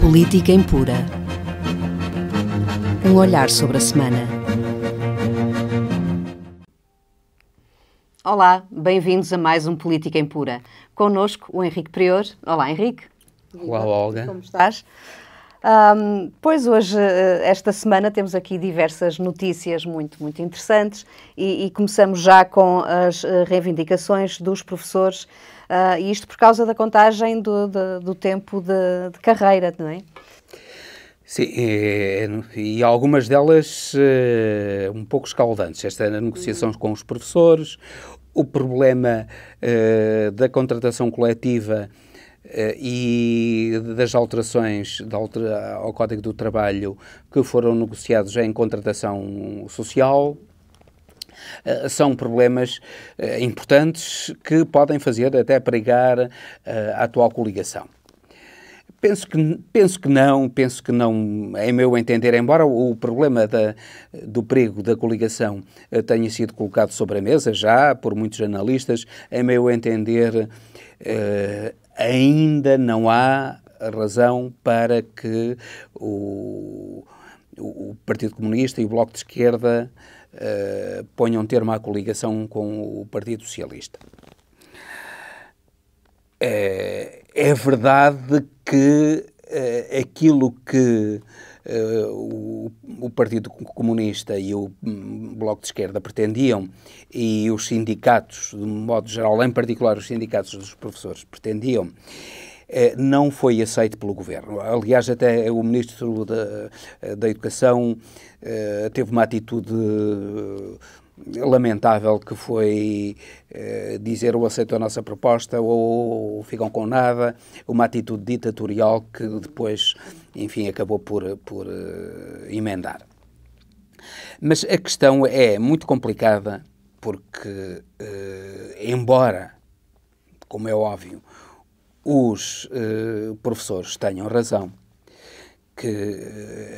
Política Impura. Um olhar sobre a semana. Olá, bem-vindos a mais um Política Impura. Connosco o Henrique Prior. Olá, Henrique. Olá, Olga. Como estás? Pois hoje, esta semana, temos aqui diversas notícias muito interessantes e começamos já com as reivindicações dos professores, e isto por causa da contagem do tempo de carreira, não é? Sim, e algumas delas um pouco escaldantes. Esta negociação com os professores, o problema da contratação coletiva e das alterações ao Código do Trabalho que foram negociados em contratação social. São problemas importantes que podem fazer até perigar a atual coligação. Penso que não, em meu entender, embora o problema do perigo da coligação tenha sido colocado sobre a mesa já por muitos analistas, em meu entender, ainda não há razão para que o Partido Comunista e o Bloco de Esquerda ponham termo à coligação com o Partido Socialista. É verdade que aquilo que o Partido Comunista e o Bloco de Esquerda pretendiam e os sindicatos, de modo geral, em particular os sindicatos dos professores, pretendiam, não foi aceito pelo Governo. Aliás, até o Ministro da Educação teve uma atitude lamentável, que foi dizer ou aceitam a nossa proposta ou ficam com nada, uma atitude ditatorial que depois, enfim, acabou por emendar. Mas a questão é muito complicada porque, embora, como é óbvio, os professores tenham razão, que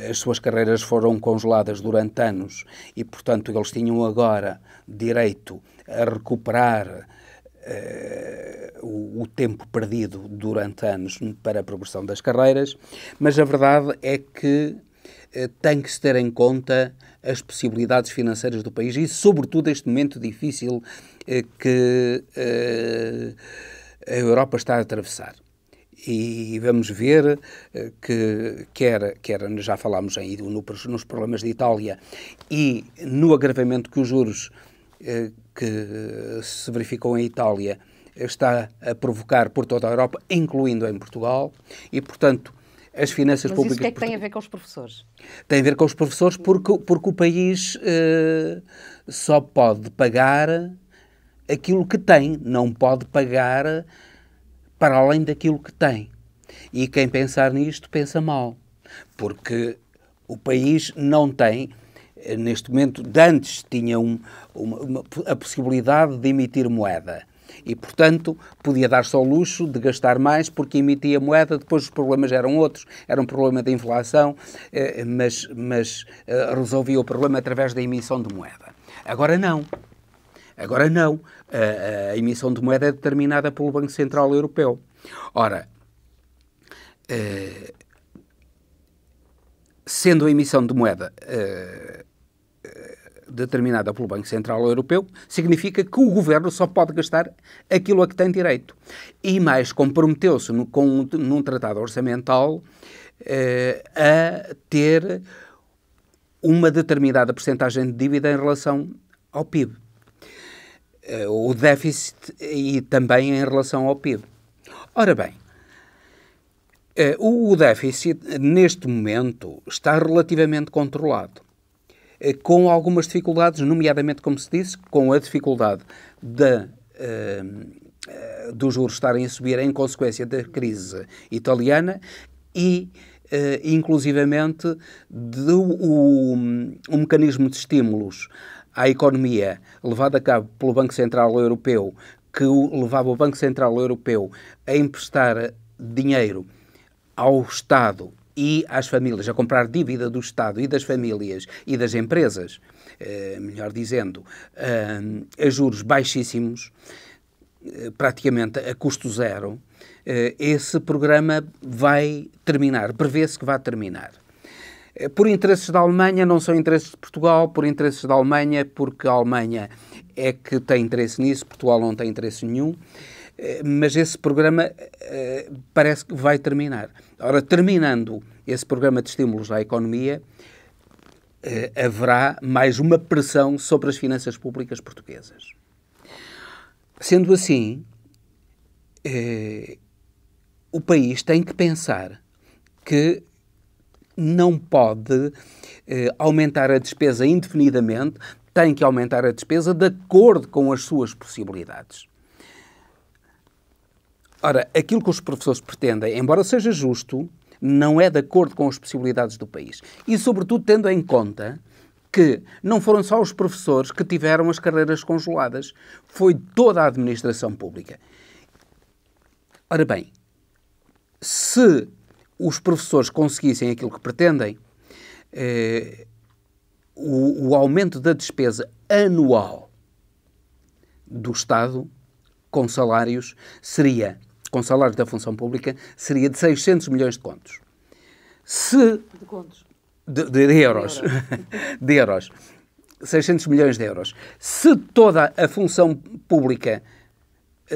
as suas carreiras foram congeladas durante anos e, portanto, eles tinham agora direito a recuperar o tempo perdido durante anos para a progressão das carreiras, mas a verdade é que tem que se ter em conta as possibilidades financeiras do país e, sobretudo, este momento difícil que a Europa está a atravessar. E vamos ver que quer já falámos aí nos problemas de Itália e no agravamento que os juros que se verificou em Itália está a provocar por toda a Europa, incluindo em Portugal, e, portanto, as finanças públicas... Mas isso o que é que tem a ver com os professores? Tem a ver com os professores porque o país só pode pagar aquilo que tem, não pode pagar para além daquilo que tem. E quem pensar nisto pensa mal, porque o país não tem, neste momento, de antes tinha a possibilidade de emitir moeda e, portanto, podia dar-se ao luxo de gastar mais porque emitia moeda, depois os problemas eram outros, era um problema de inflação, mas resolvia o problema através da emissão de moeda. Agora não. A emissão de moeda é determinada pelo Banco Central Europeu. Ora, sendo a emissão de moeda determinada pelo Banco Central Europeu, significa que o Governo só pode gastar aquilo a que tem direito. E mais, comprometeu-se num tratado orçamental a ter uma determinada percentagem de dívida em relação ao PIB. O déficit e também em relação ao PIB. Ora bem, o déficit, neste momento, está relativamente controlado, com algumas dificuldades, nomeadamente, como se disse, com a dificuldade dos juros estarem a subir em consequência da crise italiana e, inclusivamente, um mecanismo de estímulos à economia levado a cabo pelo Banco Central Europeu, que levava o Banco Central Europeu a emprestar dinheiro ao Estado e às famílias, a comprar dívida do Estado e das famílias e das empresas, melhor dizendo, a juros baixíssimos, praticamente a custo zero, esse programa vai terminar, prevê-se que vai terminar. Por interesses da Alemanha, não são interesses de Portugal, por interesses da Alemanha, porque a Alemanha é que tem interesse nisso, Portugal não tem interesse nenhum, mas esse programa parece que vai terminar. Ora, terminando esse programa de estímulos à economia, haverá mais uma pressão sobre as finanças públicas portuguesas. Sendo assim, o país tem que pensar que não pode aumentar a despesa indefinidamente, tem que aumentar a despesa de acordo com as suas possibilidades. Ora, aquilo que os professores pretendem, embora seja justo, não é de acordo com as possibilidades do país. E, sobretudo, tendo em conta que não foram só os professores que tiveram as carreiras congeladas, foi toda a administração pública. Ora bem, se os professores conseguissem aquilo que pretendem, o aumento da despesa anual do Estado com salários com salários da função pública, seria de 600 milhões de contos. De contos? De euros. De euros. 600 milhões de euros. Se toda a função pública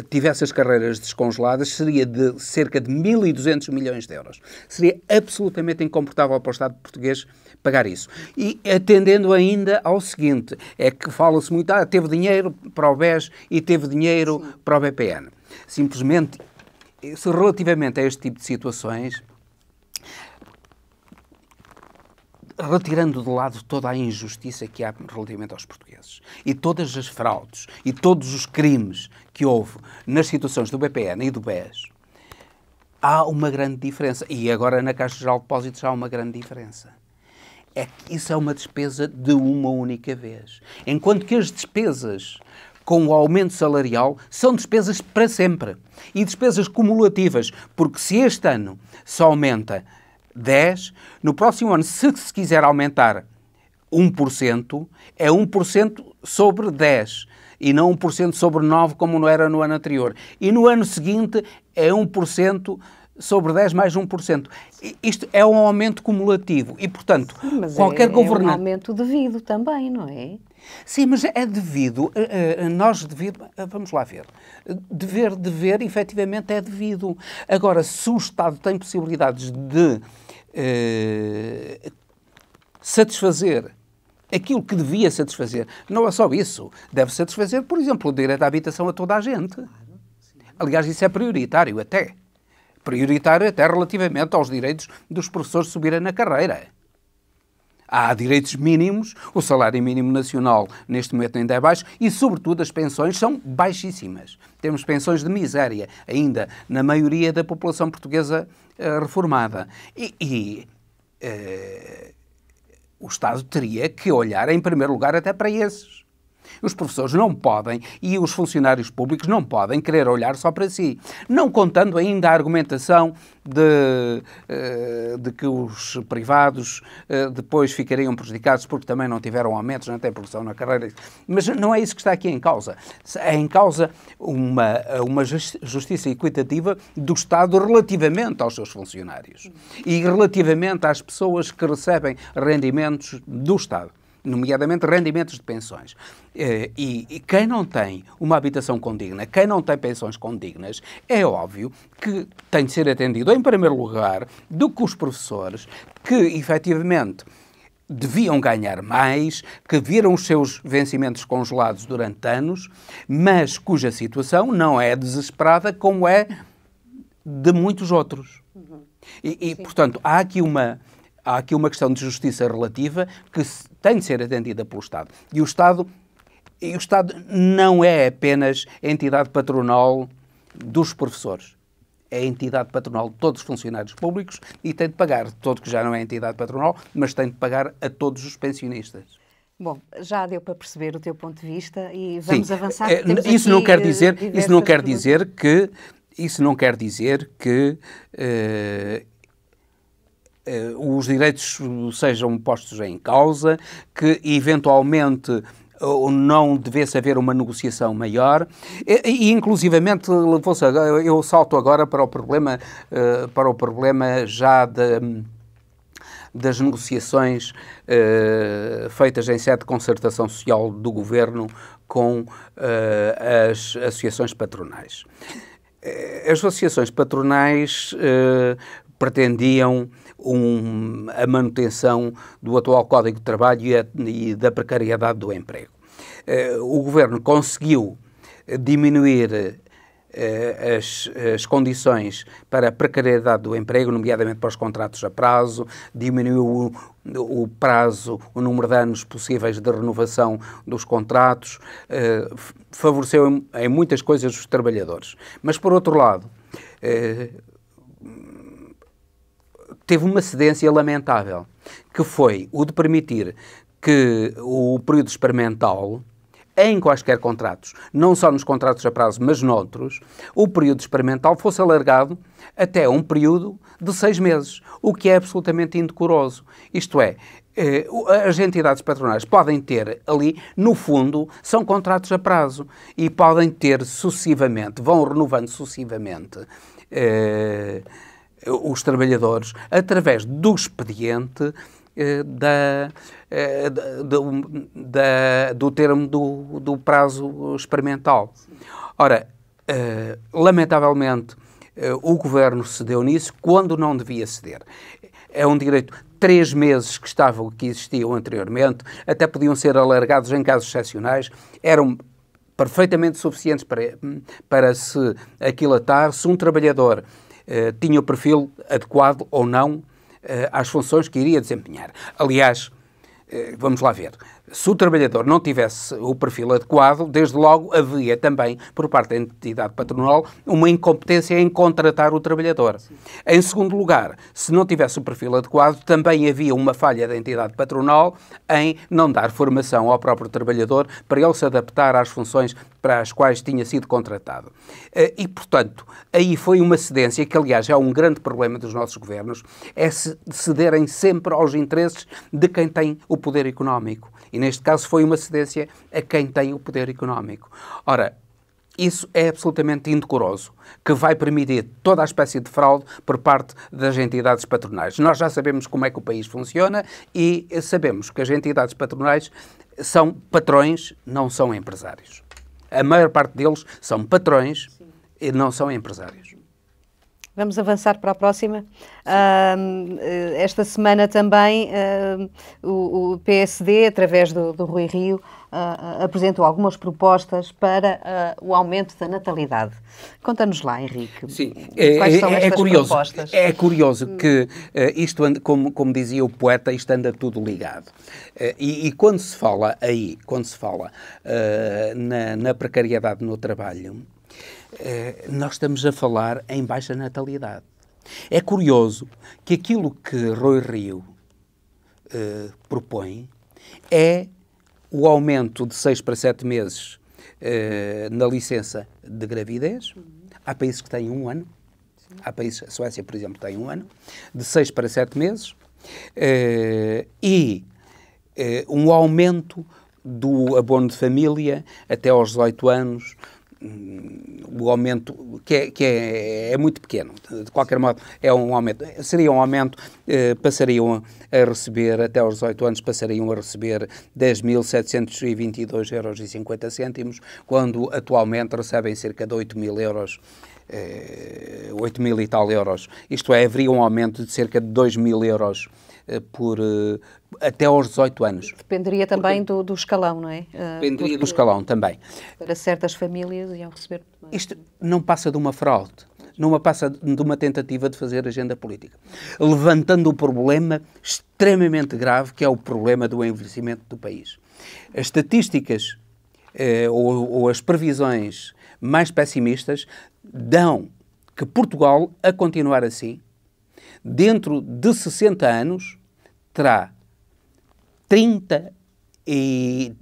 tivesse as carreiras descongeladas, seria de cerca de 1.200 milhões de euros. Seria absolutamente incomportável para o Estado português pagar isso. E atendendo ainda ao seguinte, é que fala-se muito, teve dinheiro para o BES e teve dinheiro para o BPN. Simplesmente, relativamente a este tipo de situações, retirando de lado toda a injustiça que há relativamente aos portugueses e todas as fraudes e todos os crimes que houve nas situações do BPN e do BES, há uma grande diferença. E agora na Caixa Geral de Depósitos há uma grande diferença. É que isso é uma despesa de uma única vez. Enquanto que as despesas com o aumento salarial são despesas para sempre. E despesas cumulativas, porque se este ano se aumenta 10%, no próximo ano, se quiser aumentar 1%, é 1% sobre 10%, e não 1% sobre 9%, como não era no ano anterior. E no ano seguinte é 1% sobre 10% mais 1%. Isto é um aumento cumulativo e, portanto, mas qualquer governante... é um aumento devido também, não é? Sim, mas é devido. Vamos lá ver. Dever, efetivamente, é devido. Agora, se o Estado tem possibilidades de satisfazer aquilo que devia satisfazer, não é só isso. Deve satisfazer, por exemplo, o direito à habitação a toda a gente. Aliás, isso é prioritário até. Prioritário até relativamente aos direitos dos professores subirem na carreira. Há direitos mínimos, o salário mínimo nacional neste momento ainda é baixo e, sobretudo, as pensões são baixíssimas. Temos pensões de miséria ainda na maioria da população portuguesa reformada. O Estado teria que olhar, em primeiro lugar, até para esses. Os professores não podem e os funcionários públicos não podem querer olhar só para si. Não contando ainda a argumentação de que os privados depois ficariam prejudicados porque também não tiveram aumentos, não têm progressão na carreira. Mas não é isso que está aqui em causa. É em causa uma justiça equitativa do Estado relativamente aos seus funcionários e relativamente às pessoas que recebem rendimentos do Estado, nomeadamente rendimentos de pensões. E quem não tem uma habitação condigna, quem não tem pensões condignas, é óbvio que tem de ser atendido, em primeiro lugar, do que os professores, que, efetivamente, deviam ganhar mais, que viram os seus vencimentos congelados durante anos, mas cuja situação não é desesperada como é de muitos outros. Portanto, há aqui uma questão de justiça relativa que tem de ser atendida pelo Estado. E o Estado não é apenas a entidade patronal dos professores. É a entidade patronal de todos os funcionários públicos e tem de pagar, todo que já não é entidade patronal, mas tem de pagar a todos os pensionistas. Bom, já deu para perceber o teu ponto de vista e vamos avançar. Isso não quer dizer que os direitos sejam postos em causa, que eventualmente ou não devesse haver uma negociação maior, e inclusivamente levou-se, eu salto agora para o problema já das negociações feitas em sede de concertação social do Governo com as associações patronais. As associações patronais pretendiam a manutenção do atual Código de Trabalho e da precariedade do emprego. O Governo conseguiu diminuir as condições para a precariedade do emprego, nomeadamente para os contratos a prazo, diminuiu o prazo, o número de anos possíveis de renovação dos contratos, favoreceu em muitas coisas os trabalhadores. Mas, por outro lado, teve uma cedência lamentável, que foi o de permitir que o período experimental, em quaisquer contratos, não só nos contratos a prazo, mas noutros, o período experimental fosse alargado até um período de 6 meses, o que é absolutamente indecoroso. Isto é, as entidades patronais podem ter ali, no fundo, são contratos a prazo e podem ter sucessivamente, vão renovando sucessivamente os trabalhadores através do expediente do termo do prazo experimental. Ora, lamentavelmente, o Governo cedeu nisso quando não devia ceder. É um direito, 3 meses que existiam anteriormente, até podiam ser alargados em casos excepcionais, eram perfeitamente suficientes para se aquilatar se um trabalhador tinha o perfil adequado ou não às funções que iria desempenhar. Aliás, vamos lá ver, se o trabalhador não tivesse o perfil adequado, desde logo havia também, por parte da entidade patronal, uma incompetência em contratar o trabalhador. Sim. Em segundo lugar, se não tivesse o perfil adequado, também havia uma falha da entidade patronal em não dar formação ao próprio trabalhador para ele se adaptar às funções para as quais tinha sido contratado. E, portanto, aí foi uma cedência que, aliás, é um grande problema dos nossos governos, é cederem sempre aos interesses de quem tem o poder económico. E, neste caso, foi uma cedência a quem tem o poder económico. Ora, isso é absolutamente indecoroso, que vai permitir toda a espécie de fraude por parte das entidades patronais. Nós já sabemos como é que o país funciona e sabemos que as entidades patronais são patrões, não são empresários. A maior parte deles são patrões e não são empresários. Vamos avançar para a próxima. Esta semana também o PSD, através do Rui Rio, apresentou algumas propostas para o aumento da natalidade. Conta-nos lá, Henrique. Sim, quais são estas propostas? É curioso que isto, como dizia o poeta, isto anda tudo ligado. E quando se fala na precariedade no trabalho, nós estamos a falar em baixa natalidade. É curioso que aquilo que Rui Rio propõe é o aumento de 6 para 7 meses na licença de gravidez. Há países que têm 1 ano. Há países, a Suécia, por exemplo, tem 1 ano. De 6 para 7 meses. E um aumento do abono de família até aos 18 anos, o aumento que é muito pequeno, de qualquer modo é um aumento, seria um aumento, passariam a receber, até aos 18 anos, passariam a receber 10.722,50 €, quando atualmente recebem cerca de 8.000 euros, 8.000 e tal euros. Isto é, haveria um aumento de cerca de 2.000 euros até aos 18 anos. Dependeria também do escalão, não é? Dependeria do escalão também. Para certas famílias iam receber... Isto não passa de uma fraude, não passa de uma tentativa de fazer agenda política, levantando um problema extremamente grave, que é o problema do envelhecimento do país. As estatísticas ou as previsões mais pessimistas dão que Portugal, a continuar assim, dentro de 60 anos, terá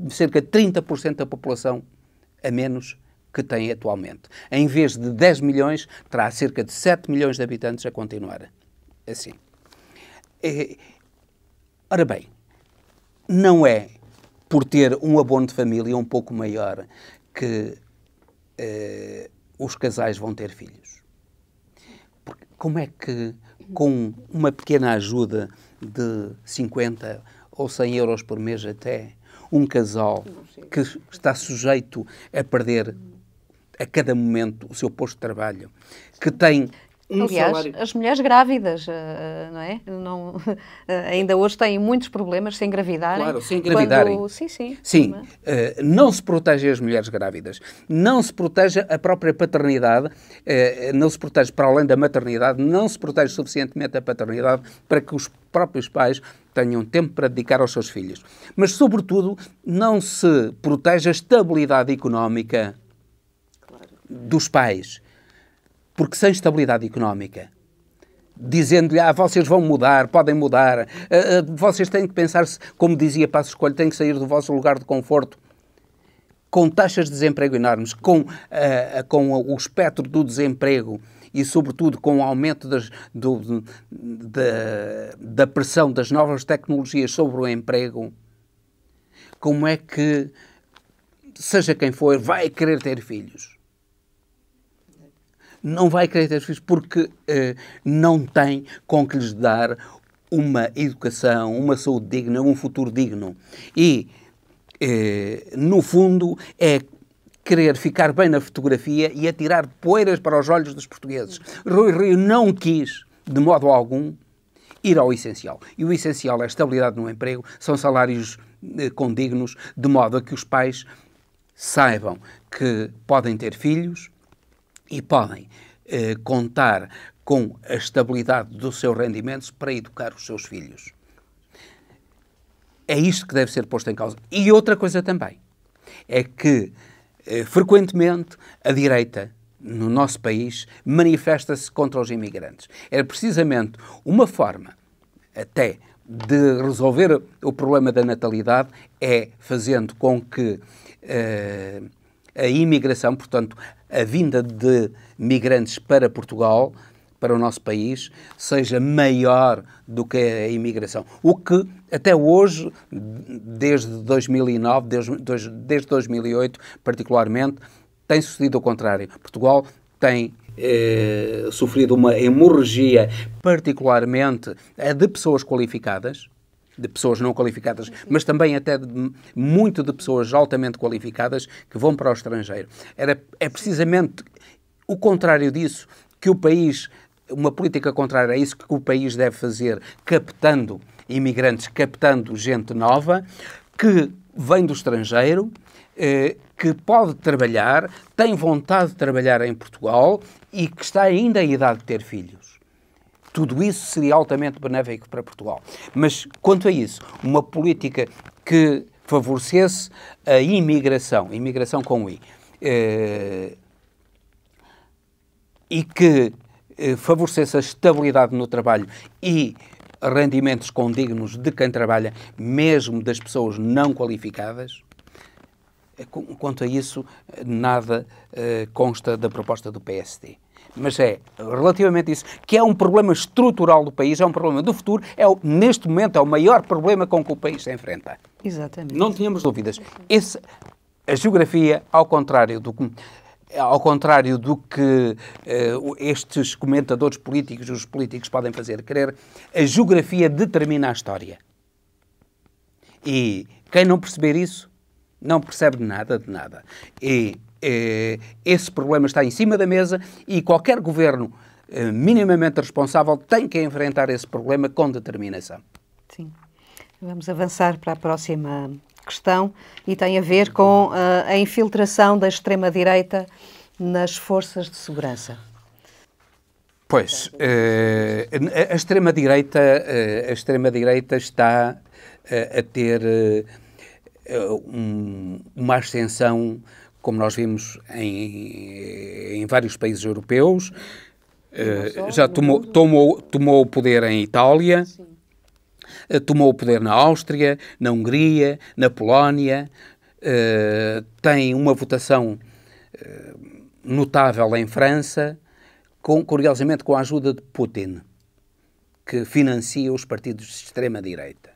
cerca de 30% da população a menos que tem atualmente. Em vez de 10 milhões, terá cerca de 7 milhões de habitantes a continuar assim. Ora bem, não é por ter um abono de família um pouco maior, que os casais vão ter filhos. Porque como é que, com uma pequena ajuda de 50 ou 100 euros por mês até, um casal que está sujeito a perder a cada momento o seu posto de trabalho, que tem um Aliás, salário... as mulheres grávidas, não é? Não, ainda hoje têm muitos problemas se engravidarem. Claro, se engravidarem. Quando... Sim. Sim, não se protege as mulheres grávidas, não se protege a própria paternidade, não se protege, para além da maternidade, não se protege suficientemente a paternidade para que os próprios pais tenham tempo para dedicar aos seus filhos. Mas, sobretudo, não se protege a estabilidade económica dos pais. Porque sem estabilidade económica, dizendo-lhe, vocês vão mudar, podem mudar, vocês têm que pensar, como dizia Passos Coelho, têm que sair do vosso lugar de conforto, com taxas de desemprego enormes, com o espectro do desemprego e, sobretudo, com o aumento da pressão das novas tecnologias sobre o emprego, como é que, seja quem for, vai querer ter filhos? Não vai querer ter filhos porque não tem com que lhes dar uma educação, uma saúde digna, um futuro digno. E, no fundo, é querer ficar bem na fotografia e atirar poeiras para os olhos dos portugueses. Rui Rio não quis, de modo algum, ir ao essencial. E o essencial é a estabilidade no emprego, são salários condignos, de modo a que os pais saibam que podem ter filhos e podem contar com a estabilidade dos seus rendimentos para educar os seus filhos. É isto que deve ser posto em causa. E outra coisa também, é que, frequentemente, a direita, no nosso país, manifesta-se contra os imigrantes. Era precisamente uma forma, até, de resolver o problema da natalidade, é fazendo com que a imigração, portanto, a vinda de migrantes para Portugal, para o nosso país, seja maior do que a imigração. O que, até hoje, desde 2009, desde 2008, particularmente, tem sucedido ao contrário. Portugal tem sofrido uma hemorragia, particularmente de pessoas qualificadas, de pessoas não qualificadas, mas também até muito de pessoas altamente qualificadas que vão para o estrangeiro. É precisamente o contrário disso que o país, uma política contrária a isso que o país deve fazer, captando imigrantes, captando gente nova, que vem do estrangeiro, que pode trabalhar, tem vontade de trabalhar em Portugal e que está ainda em idade de ter filhos. Tudo isso seria altamente benéfico para Portugal. Mas, quanto a isso, uma política que favorecesse a imigração com I, e que favorecesse a estabilidade no trabalho e rendimentos condignos de quem trabalha, mesmo das pessoas não qualificadas, quanto a isso, nada consta da proposta do PSD. Mas é relativamente isso, que é um problema estrutural do país, é um problema do futuro, neste momento é o maior problema com que o país se enfrenta. Exatamente. Não tínhamos dúvidas. A geografia, ao contrário do que estes comentadores políticos, os políticos podem fazer crer, a geografia determina a história. E quem não perceber isso, não percebe nada de nada. E esse problema está em cima da mesa e qualquer governo minimamente responsável tem que enfrentar esse problema com determinação. Sim. Vamos avançar para a próxima questão e tem a ver com a infiltração da extrema-direita nas forças de segurança. Pois, a extrema-direita está a ter uma ascensão, como nós vimos em vários países europeus, já tomou o poder em Itália, tomou o poder na Áustria, na Hungria, na Polónia, tem uma votação notável em França, curiosamente com a ajuda de Putin, que financia os partidos de extrema-direita.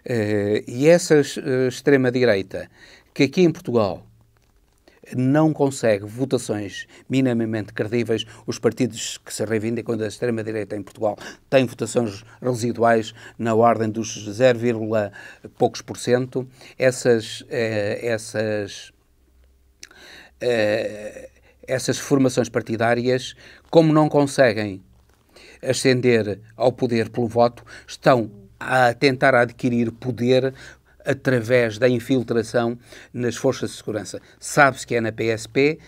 E essa extrema-direita, que aqui em Portugal não consegue votações minimamente credíveis, os partidos que se reivindicam da extrema-direita em Portugal têm votações residuais na ordem dos 0, poucos por cento. Essas formações partidárias, como não conseguem ascender ao poder pelo voto, estão a tentar adquirir poder através da infiltração nas forças de segurança. Sabe-se que é na PSP,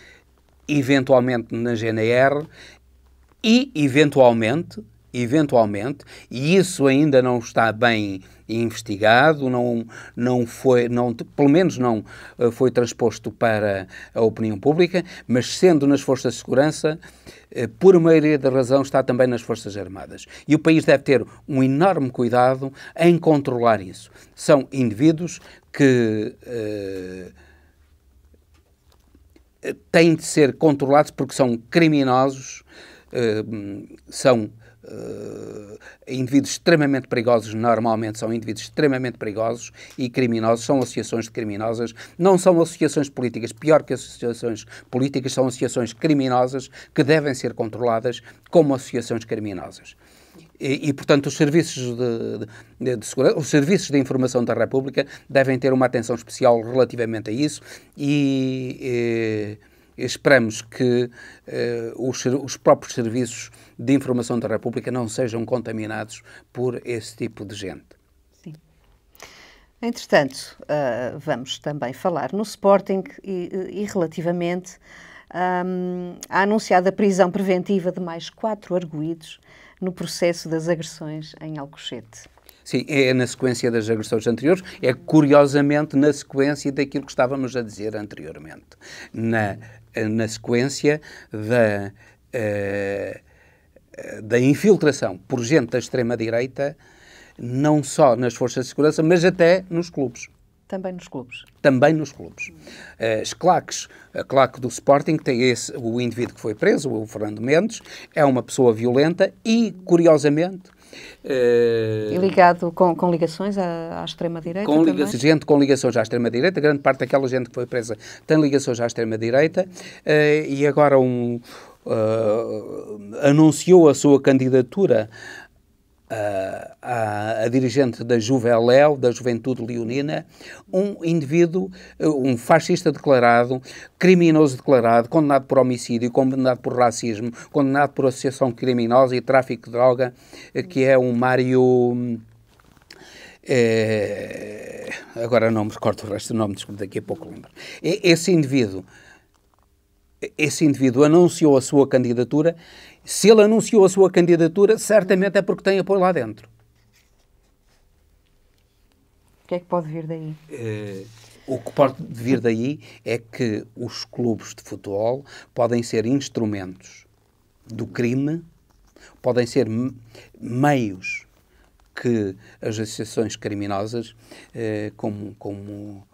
eventualmente na GNR e, eventualmente, e isso ainda não está bem investigado, pelo menos não foi transposto para a opinião pública, mas sendo nas forças de segurança, por maioria da razão está também nas Forças Armadas. E o país deve ter um enorme cuidado em controlar isso. São indivíduos que têm de ser controlados porque são criminosos, são indivíduos extremamente perigosos, normalmente são indivíduos extremamente perigosos e criminosos, são associações criminosas, não são associações políticas, pior que associações políticas, são associações criminosas que devem ser controladas como associações criminosas. Portanto, os serviços de segurança, os serviços de informação da República devem ter uma atenção especial relativamente a isso e esperamos que os próprios serviços de informação da República não sejam contaminados por esse tipo de gente. Sim. Entretanto, vamos também falar no Sporting e relativamente à anunciada prisão preventiva de mais 4 arguidos no processo das agressões em Alcochete. Sim, é na sequência das agressões anteriores, é curiosamente na sequência daquilo que estávamos a dizer anteriormente. Na sequência da infiltração por gente da extrema-direita, não só nas forças de segurança, mas até nos clubes. Também nos clubes. Também nos clubes. As claques, a claque do Sporting tem o indivíduo que foi preso, o Fernando Mendes, é uma pessoa violenta e, curiosamente... E ligado com ligações à extrema-direita também? Gente com ligações à extrema-direita, grande parte daquela gente que foi presa tem ligações à extrema-direita, e agora anunciou a sua candidatura a dirigente da Juveléu, da Juventude Leonina, um indivíduo, um fascista declarado, criminoso declarado, condenado por homicídio, condenado por racismo, condenado por associação criminosa e tráfico de droga, que é um Mário... agora não me recordo o resto do nome, desculpe, daqui a pouco lembro. Esse indivíduo anunciou a sua candidatura. Se ele anunciou a sua candidatura, certamente é porque tem apoio lá dentro. O que é que pode vir daí? O que pode vir daí é que os clubes de futebol podem ser instrumentos do crime, podem ser meios que as associações criminosas, como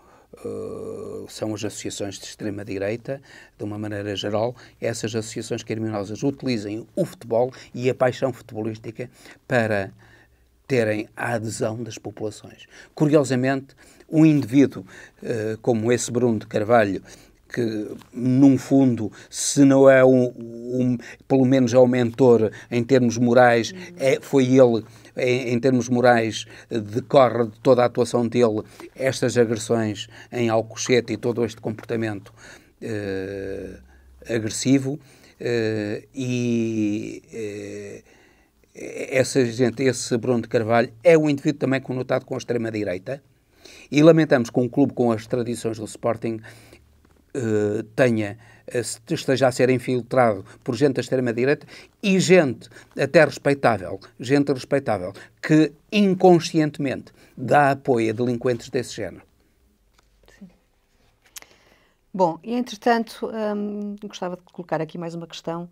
são as associações de extrema-direita, de uma maneira geral, essas associações criminosas utilizem o futebol e a paixão futebolística para terem a adesão das populações. Curiosamente, um indivíduo como esse Bruno de Carvalho, que, num fundo, se não é pelo menos é o mentor em termos morais, foi ele, em termos morais, decorre de toda a atuação dele estas agressões em Alcochete e todo este comportamento agressivo, essa gente, esse Bruno de Carvalho, é um indivíduo também conotado com a extrema-direita, e lamentamos que um clube com as tradições do Sporting esteja a ser infiltrado por gente da extrema-direita e gente até respeitável, que inconscientemente dá apoio a delinquentes desse género. Sim. Bom, e entretanto, gostava de colocar aqui mais uma questão,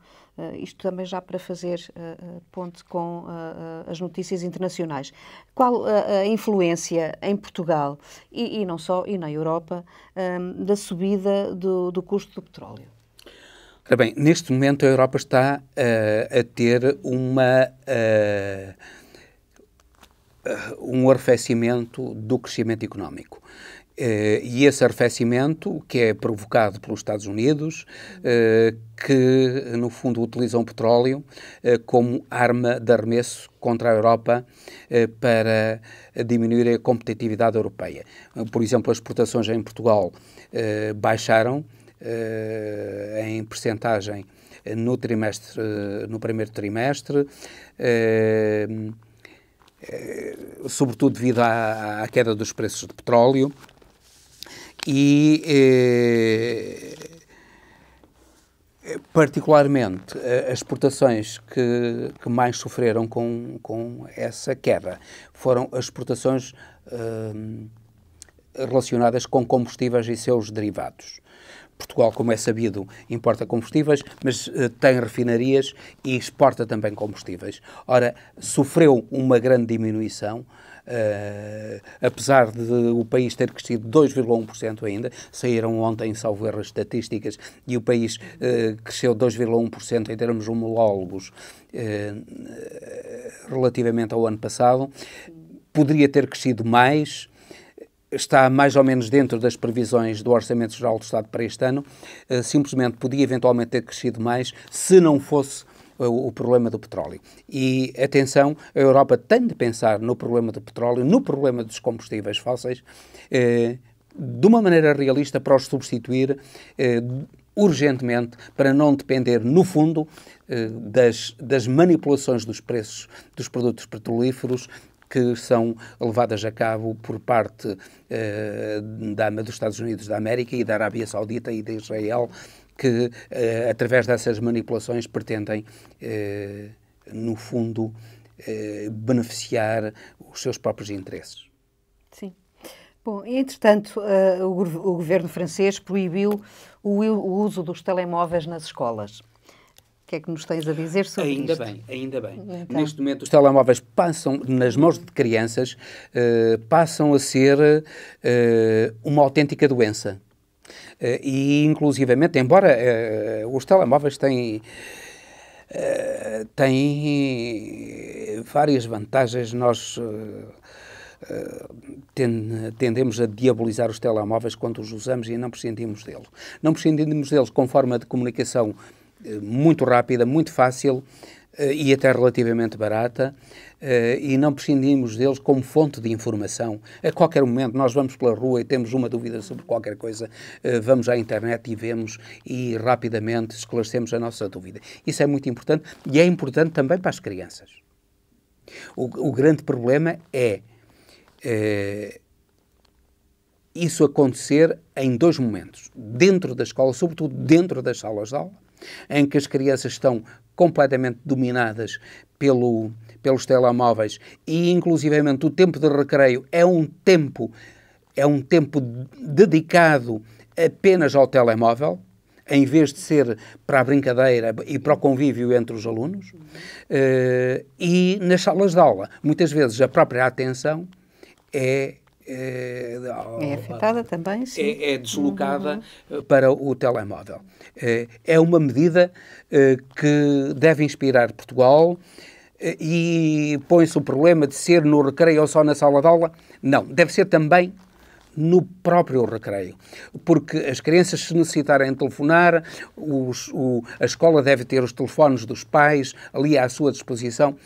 isto também já para fazer ponte com as notícias internacionais. Qual a influência em Portugal, e não só, e na Europa, da subida do custo do petróleo? Ora bem, neste momento a Europa está a ter um arrefecimento do crescimento económico. E esse arrefecimento, que é provocado pelos Estados Unidos, que, no fundo, utilizam o petróleo como arma de arremesso contra a Europa para diminuir a competitividade europeia. Por exemplo, as exportações em Portugal baixaram em percentagem no primeiro trimestre, sobretudo devido à queda dos preços de petróleo. E, particularmente, as exportações que mais sofreram com essa queda foram as exportações relacionadas com combustíveis e seus derivados. Portugal, como é sabido, importa combustíveis, mas tem refinarias e exporta também combustíveis. Ora, sofreu uma grande diminuição, apesar de o país ter crescido 2,1% ainda. Saíram ontem, salvo erro, as estatísticas, e o país cresceu 2,1% em termos homólogos relativamente ao ano passado. Poderia ter crescido mais. Está mais ou menos dentro das previsões do Orçamento Geral do Estado para este ano. Simplesmente podia eventualmente ter crescido mais se não fosse o problema do petróleo. E, atenção, a Europa tem de pensar no problema do petróleo, no problema dos combustíveis fósseis, de uma maneira realista, para os substituir urgentemente, para não depender, no fundo, das manipulações dos preços dos produtos petrolíferos que são levadas a cabo por parte dos Estados Unidos da América e da Arábia Saudita e de Israel, que, através dessas manipulações, pretendem, no fundo, beneficiar os seus próprios interesses. Sim. Bom, entretanto, o governo francês proibiu o uso dos telemóveis nas escolas. O que é que nos tens a dizer sobre isto? Ainda bem. Então. Neste momento, os telemóveis passam, nas mãos de crianças, passam a ser uma autêntica doença. E, inclusivamente, embora os telemóveis têm várias vantagens, nós tendemos a diabolizar os telemóveis quando os usamos e não prescindimos deles. Não prescindimos deles com forma de comunicação muito rápida, muito fácil e até relativamente barata, e não prescindimos deles como fonte de informação. A qualquer momento nós vamos pela rua e temos uma dúvida sobre qualquer coisa, vamos à internet e vemos e rapidamente esclarecemos a nossa dúvida. Isso é muito importante e é importante também para as crianças. O grande problema é isso acontecer em dois momentos. Dentro da escola, sobretudo dentro das salas de aula, em que as crianças estão completamente dominadas pelos telemóveis e, inclusivamente, o tempo de recreio é um tempo dedicado apenas ao telemóvel, em vez de ser para a brincadeira e para o convívio entre os alunos. E nas salas de aula, muitas vezes, a própria atenção é afetada também, sim. É deslocada para o telemóvel. É uma medida que deve inspirar Portugal e põe-se o problema de ser no recreio ou só na sala de aula. Não, deve ser também no próprio recreio, porque as crianças, se necessitarem telefonar, a escola deve ter os telefones dos pais ali à sua disposição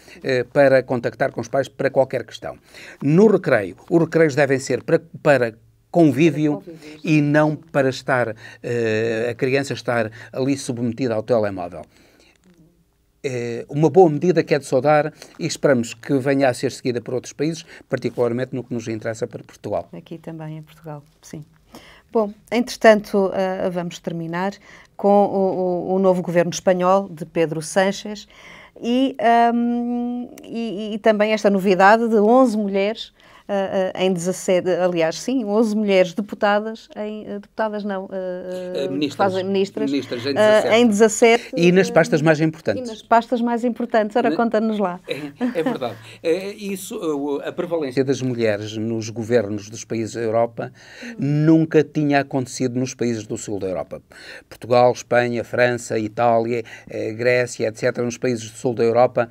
para contactar com os pais para qualquer questão. No recreio, os recreios devem ser para convívio e não para estar a criança estar ali submetida ao telemóvel. Uma boa medida que é de saudar e esperamos que venha a ser seguida por outros países, particularmente no que nos interessa para Portugal. Aqui também em Portugal, sim. Bom, entretanto, vamos terminar com o novo governo espanhol de Pedro Sánchez e também esta novidade de 11 mulheres em 17, aliás, sim, 11 mulheres deputadas, deputadas não, ministras em 17. E nas pastas mais importantes. E nas pastas mais importantes, ora, conta-nos lá. É verdade. A prevalência das mulheres nos governos dos países da Europa nunca tinha acontecido nos países do sul da Europa. Portugal, Espanha, França, Itália, Grécia, etc. Nos países do sul da Europa,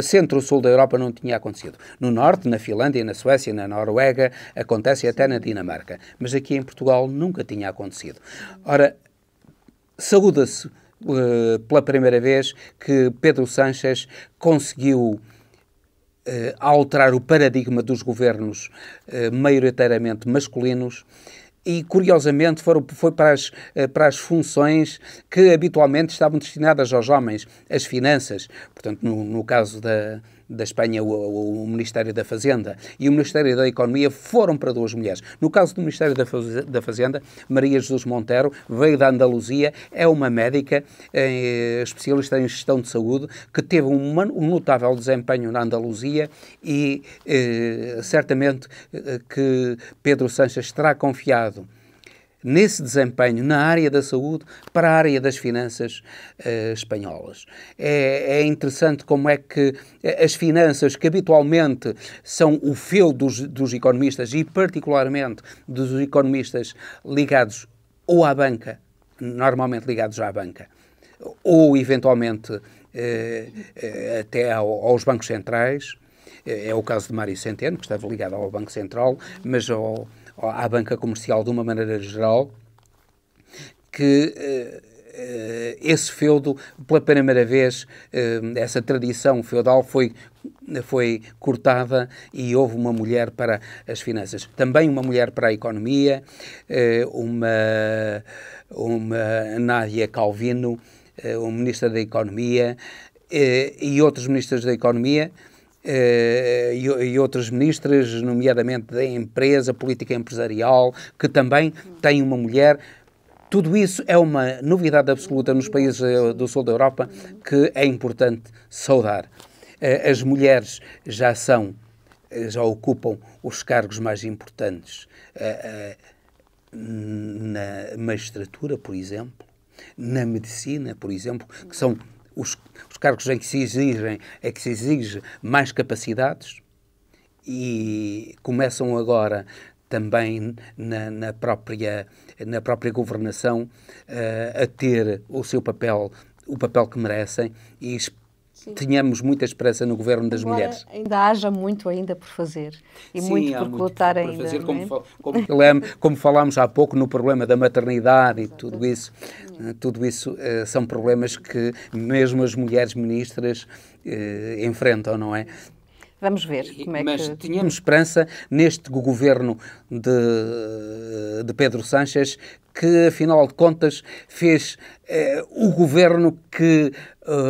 centro-sul da Europa não tinha acontecido. No norte, na Finlândia, na Suécia, na Noruega, acontece até na Dinamarca. Mas aqui em Portugal nunca tinha acontecido. Ora, saúda-se pela primeira vez que Pedro Sánchez conseguiu alterar o paradigma dos governos maioritariamente masculinos e, curiosamente, foi para as funções que habitualmente estavam destinadas aos homens, as finanças. Portanto, no caso da Espanha, o Ministério da Fazenda e o Ministério da Economia foram para duas mulheres. No caso do Ministério da Fazenda, Maria Jesus Montero veio da Andaluzia, é uma médica especialista em gestão de saúde que teve um notável desempenho na Andaluzia e certamente que Pedro Sánchez terá confiado nesse desempenho na área da saúde para a área das finanças espanholas. É interessante como é que as finanças, que habitualmente são o feudo dos economistas e particularmente dos economistas ligados ou à banca, normalmente ligados à banca, ou eventualmente até aos bancos centrais, é o caso de Mário Centeno, que estava ligado ao Banco Central, mas à banca comercial de uma maneira geral, que esse feudo, pela primeira vez, essa tradição feudal foi cortada e houve uma mulher para as finanças. Também uma mulher para a economia, uma Nádia Calvino, uma ministra da Economia, e outros ministros da Economia, e outras ministras, nomeadamente da empresa, política empresarial, que também tem uma mulher. Tudo isso é uma novidade absoluta nos países do sul da Europa que é importante saudar. As mulheres já ocupam os cargos mais importantes na magistratura, por exemplo, na medicina, por exemplo, que são os cargos em que se exige mais capacidades, e começam agora também na própria governação a ter o seu papel, o papel que merecem, e tínhamos muita esperança no governo das mulheres. Ainda haja muito ainda por fazer e muito por lutar ainda. Fazer, como falámos há pouco no problema da maternidade e tudo isso são problemas que mesmo as mulheres ministras enfrentam, não é? Vamos ver como é Mas tínhamos esperança neste governo de Pedro Sánchez, que, afinal de contas, fez o governo que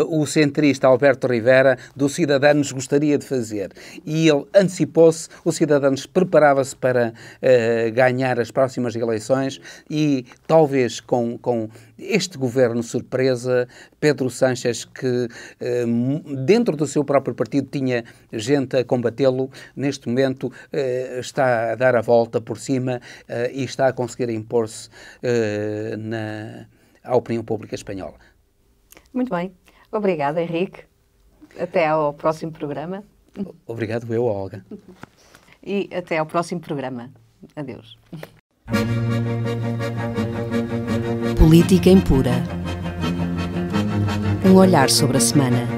o centrista Alberto Rivera, do Cidadanos, gostaria de fazer. E ele antecipou-se, o Cidadanos preparava-se para ganhar as próximas eleições e, talvez com este governo surpresa, Pedro Sánchez, que dentro do seu próprio partido tinha gente a combatê-lo, neste momento está a dar a volta por cima e está a conseguir impor-se à opinião pública espanhola. Muito bem. Obrigada, Henrique. Até ao próximo programa. Obrigado eu, Olga. E até ao próximo programa. Adeus. Política Impura. Um olhar sobre a semana.